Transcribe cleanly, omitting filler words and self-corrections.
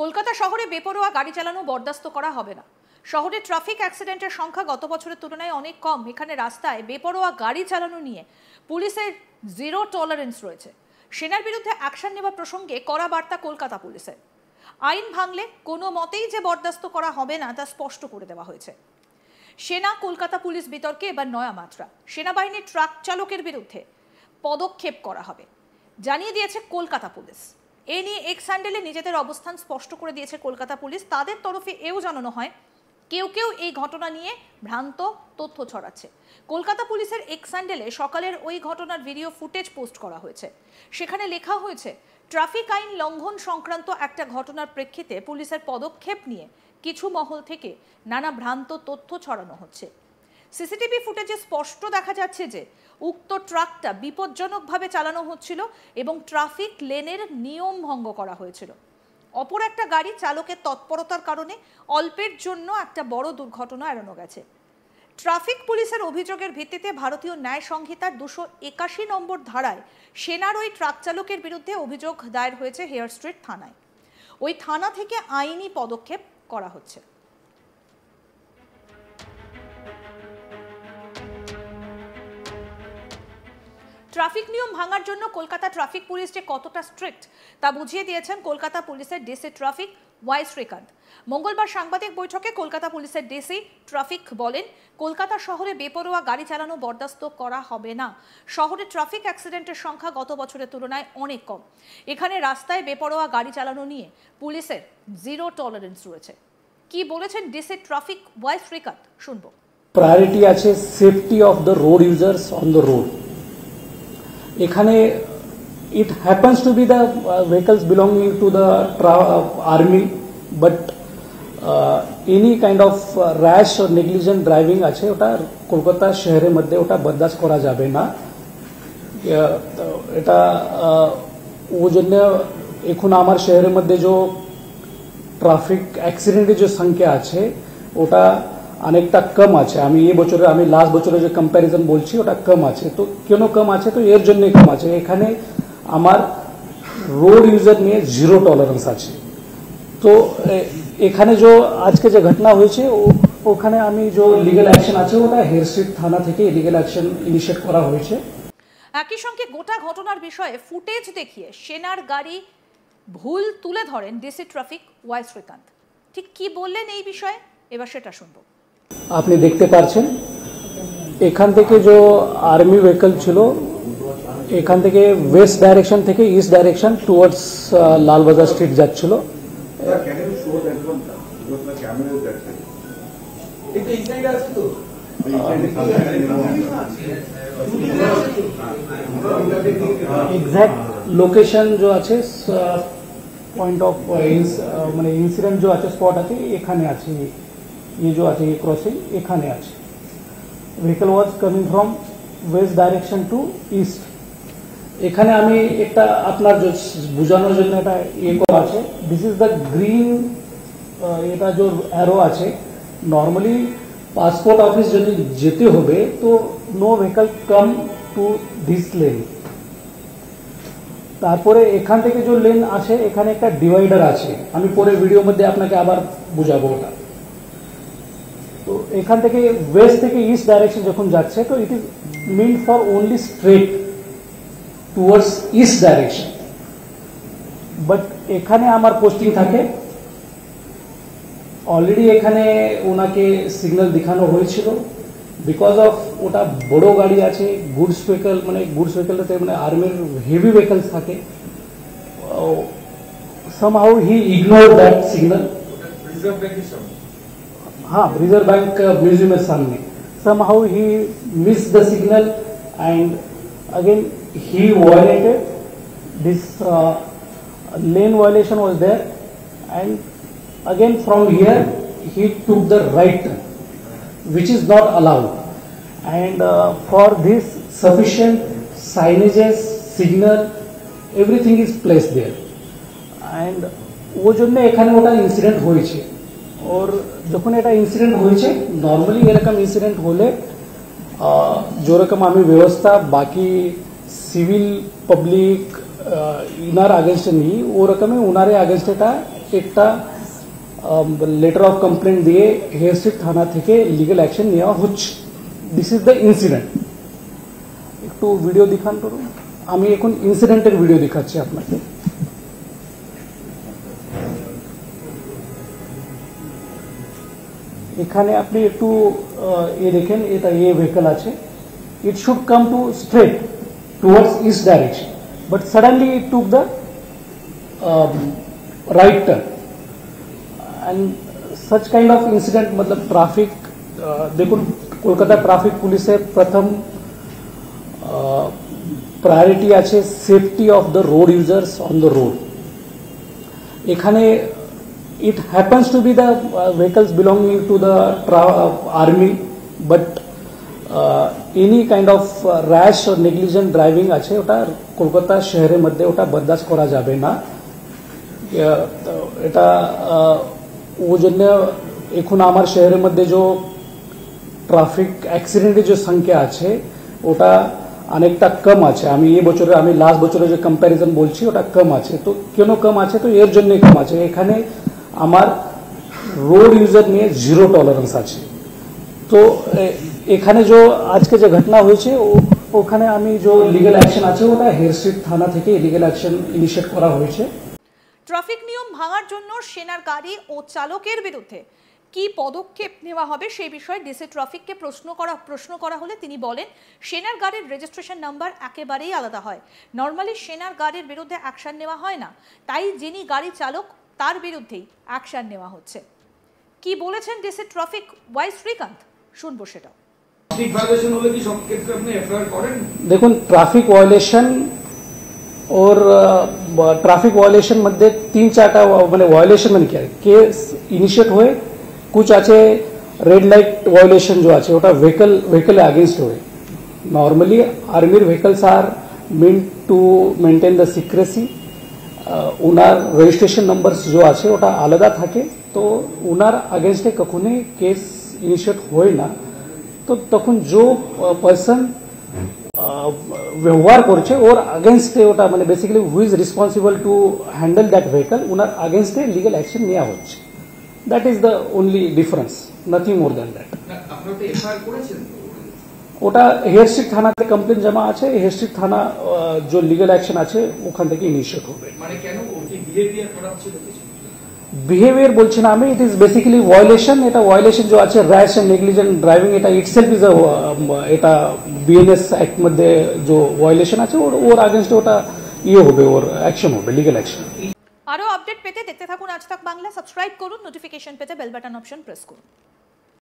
কলকাতা শহরে বেপরোয়া গাড়ি চালানো বরদাস্ত করা হবে না। শহরে ট্রাফিক অ্যাক্সিডেন্টের সংখ্যা গত বছরের তুলনায় অনেক কম। এখানে রাস্তায় বেপরোয়া গাড়ি চালানো নিয়ে পুলিশের জিরো টলারেন্স রয়েছে। সেনার বিরুদ্ধে অ্যাকশন নেওয়া প্রসঙ্গে কড়া বার্তা কলকাতা পুলিশের। আইন ভাঙলে কোনো মতেই যে বরদাস্ত করা হবে না তা স্পষ্ট করে দেওয়া হয়েছে। সেনা কলকাতা পুলিশ বিতর্কে এবার নয়া মাত্রা। সেনাবাহিনীর ট্রাক চালকের বিরুদ্ধে পদক্ষেপ করা হবে জানিয়ে দিয়েছে কলকাতা পুলিশ। এ নিয়ে এক্স হ্যান্ডেলে নিজেদের অবস্থান স্পষ্ট করে দিয়েছে কলকাতা পুলিশ। তাদের তরফে এও জানানো হয় কেউ কেউ এই ঘটনা নিয়ে ভ্রান্ত তথ্য ছড়াচ্ছে। কলকাতা পুলিশের এক্স হ্যান্ডেলে সকালের ওই ঘটনার ভিডিও ফুটেজ পোস্ট করা হয়েছে। সেখানে লেখা হয়েছে, ট্রাফিক আইন লঙ্ঘন সংক্রান্ত একটা ঘটনার প্রেক্ষিতে পুলিশের পদক্ষেপ নিয়ে কিছু মহল থেকে নানা ভ্রান্ত তথ্য ছড়ানো হচ্ছে। সিসিটিভি ফুটেজে স্পষ্ট দেখা যাচ্ছে যে উক্ত ট্রাকটা বিপজ্জনকভাবে চালানো হচ্ছিল এবং ট্রাফিক লেনের নিয়ম ভঙ্গ করা হয়েছিল। অপর একটা গাড়ি চালকের তৎপরতার কারণে অল্পের জন্য একটা বড় দুর্ঘটনা এড়ানো গেছে। ট্রাফিক পুলিশের অভিযোগের ভিত্তিতে ভারতীয় ন্যায় সংহিতার 281 নম্বর ধারায় সেনার ওই ট্রাক চালকের বিরুদ্ধে অভিযোগ দায়ের হয়েছে হেয়ার স্ট্রিট থানায়। ওই থানা থেকে আইনি পদক্ষেপ করা হচ্ছে। ট্রাফিক নিয়ম ভাঙার জন্য কলকাতা ট্রাফিক পুলিশ যে কতটা স্ট্রিক্ট তা বুঝিয়ে দিয়েছেন কলকাতা পুলিশের ডিসি ট্রাফিক ওয়াই শ্রীকান্ত। মঙ্গলবার সাংবাদিক বৈঠকে কলকাতা পুলিশের ডিসি ট্রাফিক বলেন, কলকাতা শহরে বেপরোয়া গাড়ি চালানো বরদাস্ত করা হবে না। শহরে ট্রাফিক অ্যাক্সিডেন্টের সংখ্যা গত বছরের তুলনায় অনেক কম। এখানে রাস্তায় বেপরোয়া গাড়ি চালানো নিয়ে পুলিশের জিরো টলারেন্স রয়েছে। কি বলেছেন ডিসি ট্রাফিক ওয়াই শ্রীকান্ত শুনবো। প্রায়োরিটি আছে safety of the road users on the road. এখানে it happens to be the vehicles belonging to the army, but any kind of rash or negligent driving আছে ওটা কলকাতা শহরের মধ্যে ওটা বরদাস্ত করা যাবে না। এটা ও জন্য এখন আমার শহরের মধ্যে যে ট্রাফিক অ্যাক্সিডেন্টের যে সংখ্যা আছে ওটা অনেকটা কম আছে। আমি এই বছরে আমি লাস্ট বছরে যে কম্প্যারিজন বলছি ওটা কম আছে। তো কেন কম আছে? তো এর জন্যই কম আছে, এখানে আমার রোড ইউজার নিয়ে জিরো টলারেন্স আছে। তো এখানে যে আজকে যে ঘটনা হয়েছে ওখানে আমি যে লিগ্যাল অ্যাকশন আছে ওটা হেয়ার স্ট্রিট থানা থেকে লিগ্যাল অ্যাকশন ইনিশিয়েট করা হয়েছে। একই সঙ্গে গোটা ঘটনার বিষয়ে ফুটেজ দেখিয়ে সেনার গাড়ি ভুল তুলে ধরেন ডিসি ট্রাফিক ওয়াই শ্রীকান্ত। ঠিক কি বললেন এই বিষয়ে এবার সেটা শুনবো। আপনি দেখতে পাচ্ছেন এখান থেকে যে আর্মি ভেহিকল ছিল এখান থেকে ওয়েস্ট ডাইরেকশন থেকে east direction towards Lalbazar street যাচ্ছিল। एग्जैक्ट लोकेशन जो আছে पॉइंट ऑफ মানে ইনসিডেন্ট जो আছে স্পট আছে এখানে আছে। ये जो আছে ये क्रॉसिंग এখানে আছে। vehicle was coming from west direction to east। এখানে আমি একটা আপনার বোঝানোর জন্য এটা করা আছে। দিস ইজ দ্য গ্রিন, এটা যে অ্যারো আছে নর্মালি পাসপোর্ট অফিস যদি যেতে হবে তো no vehicle come to this lane. তারপরে এখান থেকে যে লেন আসে এখানে একটা ডিভাইডার আছে, আমি পরে ভিডিওর মধ্যে আপনাকে আবার বুঝাবো ওটা। তো এখান থেকে ওয়েস্ট থেকে ইস্ট ডাইরেকশন যখন যাচ্ছে তো it is meant for only straight towards east direction. But এখানে আমার পোস্টিং থাকে অলরেডি, এখানে ওনাকে সিগন্যাল দেখানো হয়েছিল বিকজ অফ ওটা বড় গাড়ি আছে, গুডস ভেহিকল, মানে গুডস ভেহিকলটাতে মানে আর্মির হেভি ভেহিকলস থাকে। somehow he ignored that signal। हाँ, रिजर्व बैंक म्यूजियम के सामने somehow he missed the signal and again he violated this lane violation was there, and again from here he took the right turn which is not allowed, and for this sufficient signages, signal, everything is placed there, and वो জন্য এখানে ওটা incident হয়েছে। और যখন এটা incident হয়েছে normally এরকম ইনসিডেন্ট হলে যেরকম আমি ব্যবস্থা বাকি সিভিল পাবলিক ইনার আগেনস্টে নিই ওরকমই উনারে আগেনস্ট এটা একটা লেটার অফ কমপ্লেন দিয়ে হেয়ার স্ট্রিট থানা থেকে লিগ্যাল অ্যাকশন নেওয়া হচ্ছে। This is the incident. একটু ভিডিও দেখান করুন। আমি এখন ইনসিডেন্টের ভিডিও দেখাচ্ছি আপনাকে। এখানে আপনি একটু এ দেখেন, এটা এ ভেহিকল আছে, it should come to straight towards east direction, but suddenly it took the right turn, and such kind of incident मतलब ट्रैफिक देखो कोलकाता ट्रैफिक पुलिस प्रथम प्रायोरिटी আছে safety of the road users on the road. এখানে it happens to be the vehicles belonging to the army, but any kind of rash or negligent driving আছে ওটা কলকাতা শহরের মধ্যে ওটা বরদাস্ত করা যাবে না। এটা ওই জন্য এখন আমার শহরের মধ্যে যে ট্রাফিক অ্যাক্সিডেন্টের যে সংখ্যা আছে ওটা অনেকটা কম আছে। আমি এই বছরে আমি লাস্ট বছরে যে কম্প্যারিজন বলছি ওটা কম আছে। তো কেন কম আছে? তো এর জন্যই কম আছে, এখানে আমার রোড ইউজার নিয়ে জিরো টলারেন্স আছে। তো এখানে যে আজকে যে ঘটনা হয়েছে ওখানে আমি যে লিগ্যাল অ্যাকশন আছে ওটা হেয়ার স্ট্রিট থানা থেকে লিগ্যাল অ্যাকশন ইনিশিয়েট করা হয়েছে। ট্রাফিক নিয়ম ভাঙার জন্য সেনার গাড়ি ও চালকের বিরুদ্ধে কি পদক্ষেপ নেওয়া হবে সেই বিষয়ে ডিসি ট্রাফিককে প্রশ্ন করা হলে তিনি বলেন, সেনার গাড়ির রেজিস্ট্রেশন নাম্বার একেবারেই আলাদা হয়। নর্মালি সেনার গাড়ির বিরুদ্ধে অ্যাকশন নেওয়া হয় না, তাই যিনি গাড়ি চালক তার বিরুদ্ধেই অ্যাকশন নেওয়া হচ্ছে। কি বলেছেন ডিসি ট্রাফিক ওয়াই শ্রীকান্ত, শুনবো সেটা। ট্রাফিক ভায়োলেশন হলে কি সব ক্ষেত্রে আপনি এফআইআর করেন? দেখুন, ট্রাফিক ভায়োলেশন और ट्रैफिक वायलेशन मध्ये 3-4टा মানে वायलेशन মানে কি কেস ইনিশিয়েট হয়ে कुछ আছে रेड लाइट वायलेशन जो আছে ওটা vehicle अगेंस्ट হয়ে। Normally army vehicles are meant to maintain the secrecy, উনার রেজিস্ট্রেশন নাম্বারস जो আছে ওটা আলাদা থাকে, তো উনার अगेंस्ट কখনোই কেস ইনিশিয়েট হয় না। তো তখন যে পারসন व्यवहार করছে ওর अगेंस्ट ওটা মানে basically who is responsible to handle that vehicle, উনার अगेंस्ट লিগ্যাল অ্যাকশন নেওয়া হচ্ছে। That is the only difference, nothing more than that. আপনারা তো এফআইআর করেছেন? ওটা হেয়ার স্ট্রিট থানাতে কমপ্লেন জমা আছে, হেয়ার স্ট্রিট থানা যে লিগ্যাল অ্যাকশন আছে ওখান থেকে ইনিশিয়েট হবে। মানে কেন ওর কি বিহেভিয়ার খারাপ ছিল? বিহেভিয়ার বলছি না আমি, ইট ইজ বেসিক্যালি ভায়োলেশন। এটা ভায়োলেশন যে আছে র্যাশ এন্ড নেগলিজেন্ট ড্রাইভিং, এটা ইটসেলফ ইজ এটা বিএনএস অ্যাক্ট মধ্যে যে ভায়োলেশন আছে ওর अगेंस्ट ওটা ইয়ে হবে, ওর অ্যাকশন হবে, লিগ্যাল অ্যাকশন। আরো আপডেট পেতে দেখতে থাকুন আজ তাক বাংলা, সাবস্ক্রাইব করুন, নোটিফিকেশন পেতে বেল বাটন অপশন প্রেস করুন।